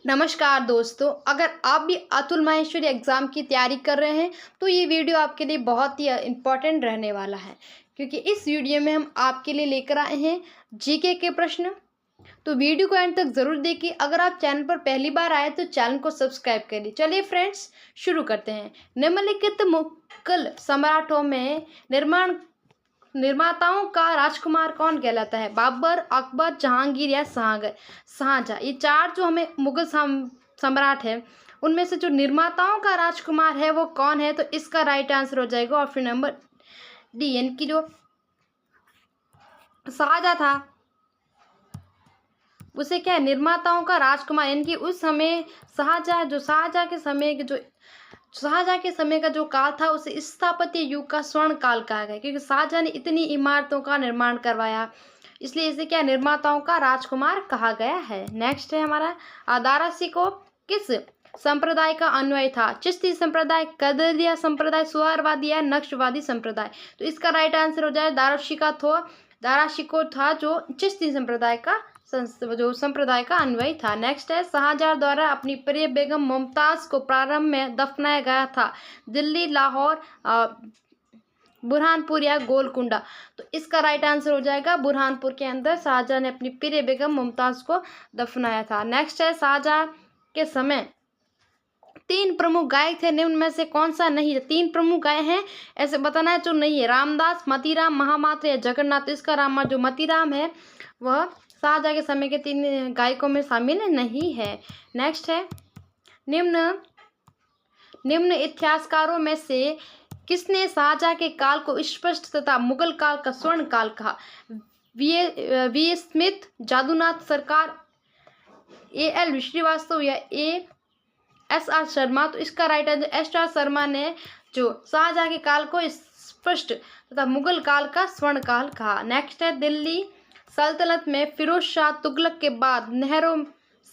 नमस्कार दोस्तों, अगर आप भी अतुल माहेश्वरी एग्ज़ाम की तैयारी कर रहे हैं तो ये वीडियो आपके लिए बहुत ही इम्पोर्टेंट रहने वाला है, क्योंकि इस वीडियो में हम आपके लिए लेकर आए हैं जीके के प्रश्न। तो वीडियो को एंड तक ज़रूर देखिए। अगर आप चैनल पर पहली बार आए तो चैनल को सब्सक्राइब करिए। चलिए फ्रेंड्स, शुरू करते हैं। निम्नलिखित मुगल सम्राटों में निर्माताओं का राजकुमार कौन कहलाता है? बाबर, अकबर, जहांगीर या शाहजहां। ये चार जो हमें मुगल सम्राट है, उनमें से जो निर्माताओं का राजकुमार है वो कौन है? तो इसका राइट आंसर हो जाएगा ऑप्शन नंबर डी, यानी कि जो शाहजहां था उसे क्या है, निर्माताओं का राजकुमार, यानी कि उस समय शाहजहां के समय का जो काल था उसे स्थापत्य युग का स्वर्ण काल कहा गया, क्योंकि शाहजहां ने इतनी इमारतों का निर्माण करवाया, इसलिए इसे क्या निर्माताओं का राजकुमार कहा गया है। नेक्स्ट है हमारा, दारा शिकोह किस संप्रदाय का अन्वय था? चिश्ती संप्रदाय, कदरिया संप्रदाय, सुहरावादी या नक्शवादी संप्रदाय। तो इसका राइट आंसर हो जाए दारा शिकोह था जो चिश्ती संप्रदाय का अन्वय था। नेक्स्ट है, शाहजहां द्वारा अपनी प्रिय बेगम मुमताज को प्रारंभ में दफनाया गया था? दिल्ली, लाहौर, बुरहानपुर या गोलकुंडा। तो इसका राइट आंसर हो जाएगा बुरहानपुर के अंदर शाहजहां ने अपनी प्रिय बेगम मुमताज को दफनाया था। नेक्स्ट है, शाहजहां के समय 3 प्रमुख गायक थे, निम्न में से कौन सा नहीं है? 3 प्रमुख गायक हैं, ऐसे बताना है जो नहीं है। रामदास, मतीराम, महामात्र या जगन्नाथ। तो इसका जो मतीराम है वह शाहजहां के समय के 3 गायकों में शामिल नहीं है। नेक्स्ट है, निम्न इतिहासकारों में से किसने शाहजहां के काल को स्पष्ट तथा मुगल काल का स्वर्ण काल कहा? वी स्मिथ, जादूनाथ सरकार, एल श्रीवास्तव या एस आर शर्मा। तो इसका right answer S R Sharma ने जो शाहजहां के काल को स्पष्ट तथा मुगल काल का स्वर्ण काल कहा। नेक्स्ट है, दिल्ली सल्तनत में फिरोज शाह तुगलक के बाद नहरों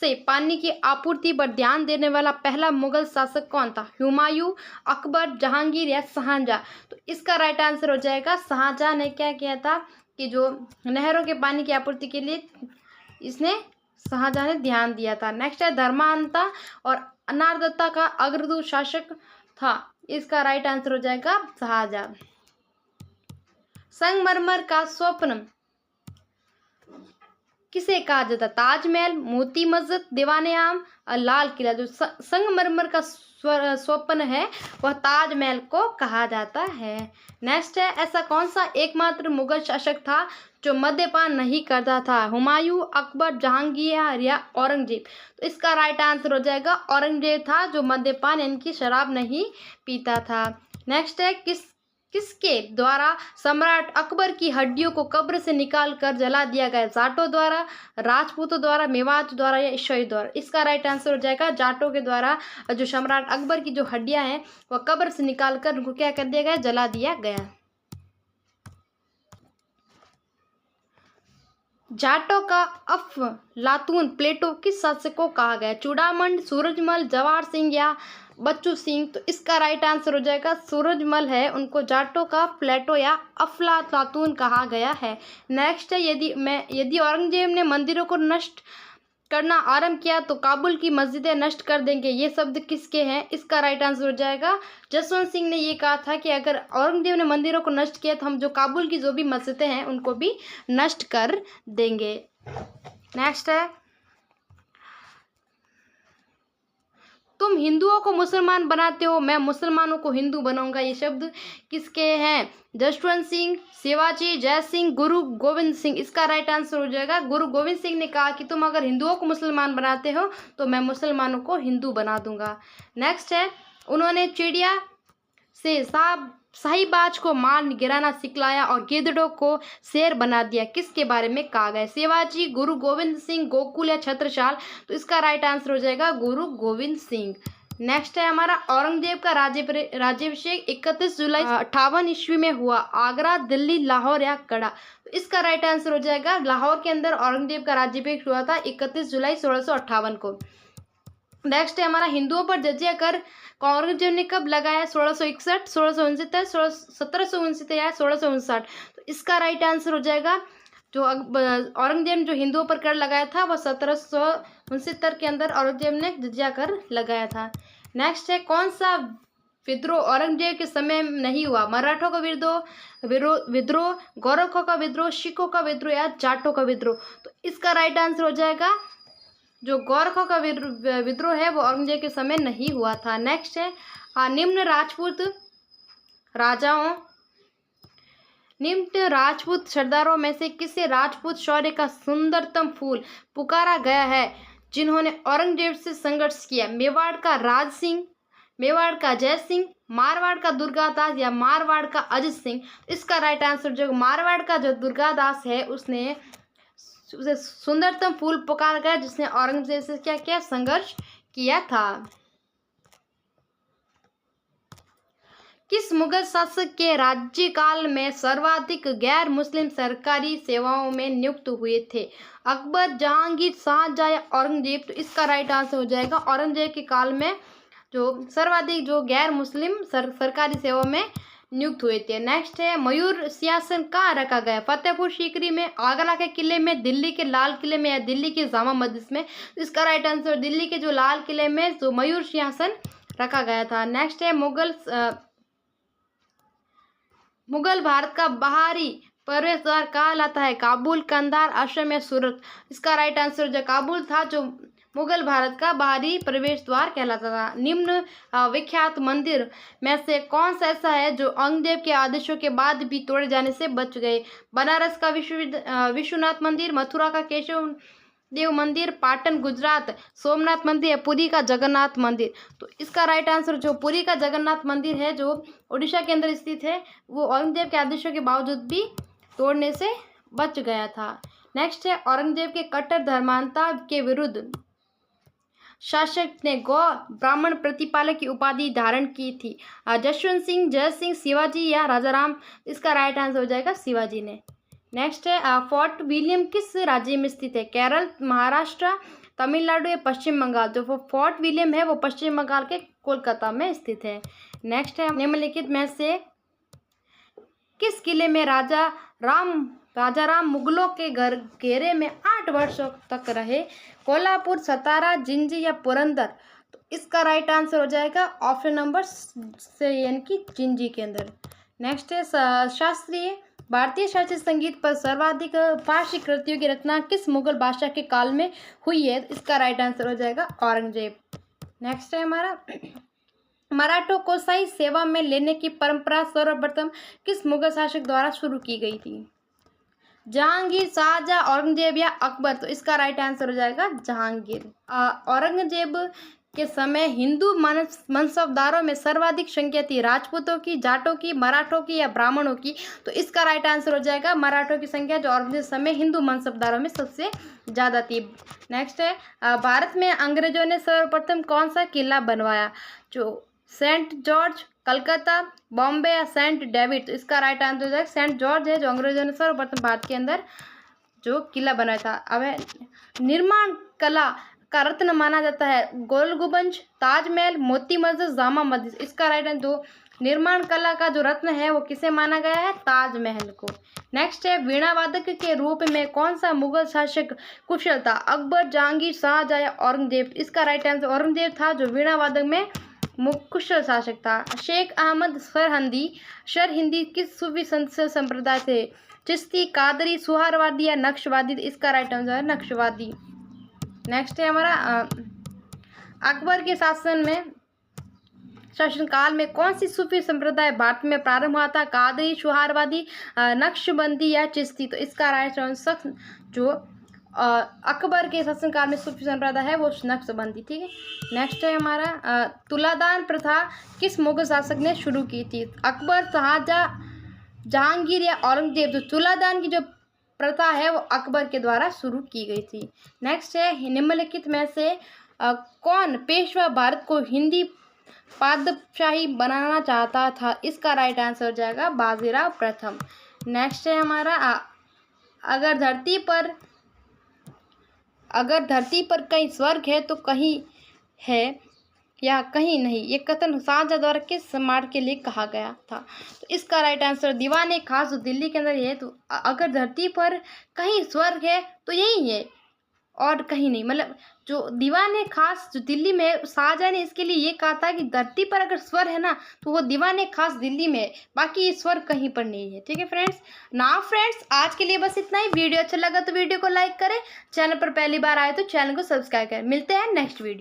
से पानी की आपूर्ति पर ध्यान देने वाला पहला मुगल शासक कौन था? हुमायूं, अकबर, जहांगीर या शाहजहां। तो इसका राइट आंसर हो जाएगा शाहजहां ने क्या किया था कि जो नहरों के पानी की आपूर्ति के लिए शाहजहां ने ध्यान दिया था। नेक्स्ट है, धर्मांता और अनारदत्ता का अग्रदूत शासक था? इसका राइट आंसर हो जाएगा शाहजहां। संगमरमर का स्वप्न किसे कहा जाता? ताजमहल, मोती मस्जिद, दीवाने आम और लाल किला। जो संगमरमर का स्वप्न है वह ताजमहल को कहा जाता है। नेक्स्ट है, ऐसा कौन सा एकमात्र मुगल शासक था जो मद्यपान नहीं करता था? हुमायूं, अकबर, जहांगीर या औरंगजेब। तो इसका राइट आंसर हो जाएगा औरंगजेब था जो मद्यपान यानी कि शराब नहीं पीता था। नेक्स्ट है, किसके द्वारा सम्राट अकबर की हड्डियों को कब्र से निकाल कर जला दिया गया? जाटों द्वारा, राजपूतों द्वारा, मेवात द्वारा या ईसाई द्वारा। इसका राइट आंसर हो जाएगा जाटों के द्वारा। जो सम्राट अकबर की जो हड्डियां हैं वह कब्र से निकाल कर उनको क्या कर दिया गया? जला दिया गया। जाटों का अफलातून प्लेटो किस शासक को कहा गया? चूड़ामंड, सूरजमल, जवाहर सिंह या बच्चू सिंह। तो इसका राइट आंसर हो जाएगा सूरजमल है, उनको जाटों का प्लेटो या अफलातून कहा गया है। नेक्स्ट है, यदि औरंगजेब ने मंदिरों को नष्ट करना आरंभ किया तो काबुल की मस्जिदें नष्ट कर देंगे। ये शब्द किसके हैं? इसका राइट आंसर हो जाएगा जसवंत सिंह ने ये कहा था कि अगर औरंगजेब ने मंदिरों को नष्ट किया तो हम जो काबुल की जो भी मस्जिदें हैं उनको भी नष्ट कर देंगे। नेक्स्ट है, तुम हिंदुओं को मुसलमान बनाते हो, मैं मुसलमानों को हिंदू बनाऊंगा। ये शब्द किसके हैं? जसवंत सिंह, शिवाजी, जय सिंह, गुरु गोविंद सिंह। इसका राइट आंसर हो जाएगा गुरु गोविंद सिंह ने कहा कि तुम अगर हिंदुओं को मुसलमान बनाते हो तो मैं मुसलमानों को हिंदू बना दूंगा। नेक्स्ट है, उन्होंने चिड़िया से शाहीबाज को मार गिराना सिखलाया और गिद्धड़ों को शेर बना दिया। किसके बारे में कहा गया? शिवाजी, गुरु गोविंद सिंह, गोकुल या छत्रसाल। तो इसका राइट आंसर हो जाएगा गुरु गोविंद सिंह। नेक्स्ट है हमारा, औरंगजेब का राज्याभिषेक 31 जुलाई 58 ईस्वी में हुआ? आगरा, दिल्ली, लाहौर या कड़ा। तो इसका राइट आंसर हो जाएगा लाहौर के अंदर औरंगजेब का राज्याभिषेक हुआ था 31 जुलाई 1658 को। नेक्स्ट है हमारा, हिंदुओं पर जजिया कर औरंगजेब ने कब लगाया? 1661, 1669, 1769 या 1659। तो इसका राइट आंसर हो जाएगा जो औरंगजेब ने जो हिंदुओं पर कर लगाया था वह 1769 के अंदर औरंगजेब ने जजिया कर लगाया था। नेक्स्ट है, कौन सा विद्रोह औरंगजेब के समय में नहीं हुआ? मराठों का विद्रोह, गोरखों का विद्रोह, सिखों का विद्रोह या जाटों का विद्रोह? तो इसका राइट आंसर हो जाएगा जो गोरखों का विद्रोह है वो औरंगजेब के समय नहीं हुआ था। नेक्स्ट है, निम्न राजपूत सरदारों में से किसे राजपूत शौर्य का सुंदरतम फूल पुकारा गया है जिन्होंने औरंगजेब से संघर्ष किया? मेवाड़ का राज सिंह, मेवाड़ का जय सिंह, मारवाड़ का दुर्गादास या मारवाड़ का अजित सिंह? इसका राइट आंसर जो मारवाड़ का जो दुर्गादास है उसे सुंदरतम फूल पुकारा गया जिसने औरंगजेब से क्या किया? संघर्ष किया था। किस मुगल शासक के राज्यकाल में सर्वाधिक गैर मुस्लिम सरकारी सेवाओं में नियुक्त हुए थे? अकबर, जहांगीर, शाहजहां या औरंगजेब? तो इसका राइट आंसर हो जाएगा औरंगजेब के काल में जो सर्वाधिक जो गैर मुस्लिम सरकारी सेवाओं में नियुक्त हुए थे। नेक्स्ट है, मयूर सिंहासन कहाँ रखा गया? फतेहपुर सीकरी में, आगरा के किले में, दिल्ली के लाल किले में या दिल्ली के जामा मस्जिद में? इसका राइट आंसर दिल्ली के जो लाल किले में जो मयूर सिंहासन रखा गया था। नेक्स्ट है, मुगल भारत का बाहरी प्रवेश द्वार कहा जाता है? काबुल, कंधार, असम या सूरत? इसका राइट आंसर जो काबुल था जो मुगल भारत का बाहरी प्रवेश द्वार कहलाता था। निम्न विख्यात मंदिर में से कौन सा ऐसा है जो औरंगजेब के आदेशों के बाद भी तोड़े जाने से बच गए? बनारस का विश्वनाथ मंदिर, मथुरा का केशव देव मंदिर, पाटन गुजरात सोमनाथ मंदिर या पुरी का जगन्नाथ मंदिर? तो इसका राइट आंसर जो पुरी का जगन्नाथ मंदिर है जो उड़ीसा के अंदर स्थित है वो औरंगजेब के आदेशों के बावजूद भी तोड़ने से बच गया था। नेक्स्ट है, औरंगजेब के कट्टर धर्मांता के विरुद्ध शासक ने गौ ब्राह्मण प्रतिपालक की उपाधि धारण की थी? जशवंत सिंह, जय सिंह, शिवाजी या राजाराम? इसका राइट आंसर हो जाएगा शिवाजी ने। नेक्स्ट है, फोर्ट विलियम किस राज्य में स्थित है? केरल, महाराष्ट्र, तमिलनाडु या पश्चिम बंगाल? जो फोर्ट विलियम है वो पश्चिम बंगाल के कोलकाता में स्थित है। नेक्स्ट है, निम्नलिखित में से किस किले में राजा राम मुगलों के घेरे में 8 वर्षों तक रहे? कोल्हापुर, सतारा, जिंजी या पुरंदर? तो इसका राइट आंसर हो जाएगा ऑप्शन नंबर से यानी कि जिंजी के अंदर। नेक्स्ट है, भारतीय शास्त्रीय संगीत पर सर्वाधिक फारसी कृतियों की रचना किस मुगल बादशाह के काल में हुई है? इसका राइट आंसर हो जाएगा औरंगजेब। नेक्स्ट है हमारा, मराठों को सही सेवा में लेने की परंपरा सर्वप्रथम किस मुगल शासक द्वारा शुरू की गई थी? जहांगीर, शाहजहां, औरंगजेब या अकबर? तो इसका राइट आंसर हो जाएगा जहांगीर। औरंगजेब के समय हिंदू मनसबदारों में सर्वाधिक संख्या थी? राजपूतों की, जाटों की, मराठों की या ब्राह्मणों की? तो इसका राइट आंसर हो जाएगा मराठों की संख्या जो औरंगजेब समय हिंदू मनसबदारों में सबसे ज़्यादा थी। नेक्स्ट है, भारत में अंग्रेजों ने सर्वप्रथम कौन सा किला बनवाया? जो सेंट जॉर्ज, कलकत्ता, बॉम्बे या सेंट डेविड? तो इसका राइट आंसर हो जाएगा सेंट जॉर्ज है जो अंग्रेजों ने सर्वप्रथम भारत के अंदर जो किला बनाया था। अब निर्माण कला का रत्न माना जाता है? गोल गुंबज, ताजमहल, मोती मस्जिद, जामा मस्जिद? इसका राइट आंसर जो निर्माण कला का जो रत्न है वो किसे माना गया है? ताजमहल को। नेक्स्ट है, वीणा वादक के रूप में कौन सा मुगल शासक कुशल था? अकबर, जहांगीर, शाहजहां या औरंगजेब? इसका राइट आंसर औरंगजेब था जो वीणा वादक में कुशल शासक था। शेख अहमद सरहिंदी किस सूफी संप्रदाय थे? चिश्ती, कादरी, सुहारवादी या नक्शवादी? इसका राइट आंसर है नक्शवादी। नेक्स्ट है हमारा, अकबर के शासनकाल में कौन सी सूफी संप्रदाय भारत में प्रारंभ हुआ था? कादरी, सुहारवादी, नक्शबंदी या चिश्ती? तो इसका राइट आंसर जो अकबर के शासनकाल में सूफी संप्रदाय है वो नक्शबंदी। ठीक है। नेक्स्ट है हमारा, तुलादान प्रथा किस मुगल शासक ने शुरू की थी? अकबर, शाहजहां, जहांगीर या औरंगजेब? तो तुलादान की जो प्रथा है वो अकबर के द्वारा शुरू की गई थी। नेक्स्ट है, निम्नलिखित में से कौन पेशवा भारत को हिंदी पादशाही बनाना चाहता था? इसका राइट आंसर हो जाएगा बाजीराव प्रथम। नेक्स्ट है हमारा, अगर धरती पर कहीं स्वर्ग है तो कहीं है या कहीं नहीं। ये कथन शाहजहां द्वारा किस स्मारक के लिए कहा गया था? तो इसका राइट आंसर दीवाने खास जो दिल्ली के अंदर है। तो अगर धरती पर कहीं स्वर्ग है तो यही है और कहीं नहीं। मतलब जो दीवाने खास जो दिल्ली में है, शाहजहां ने इसके लिए ये कहा था कि धरती पर अगर स्वर्ग है ना तो वो दीवाने खास दिल्ली में है, बाकी ये स्वर्ग कहीं पर नहीं है। ठीक है फ्रेंड्स। ना फ्रेंड्स, आज के लिए बस इतना ही। वीडियो अच्छा लगा तो वीडियो को लाइक करें, चैनल पर पहली बार आए तो चैनल को सब्सक्राइब करें। मिलते हैं नेक्स्ट वीडियो।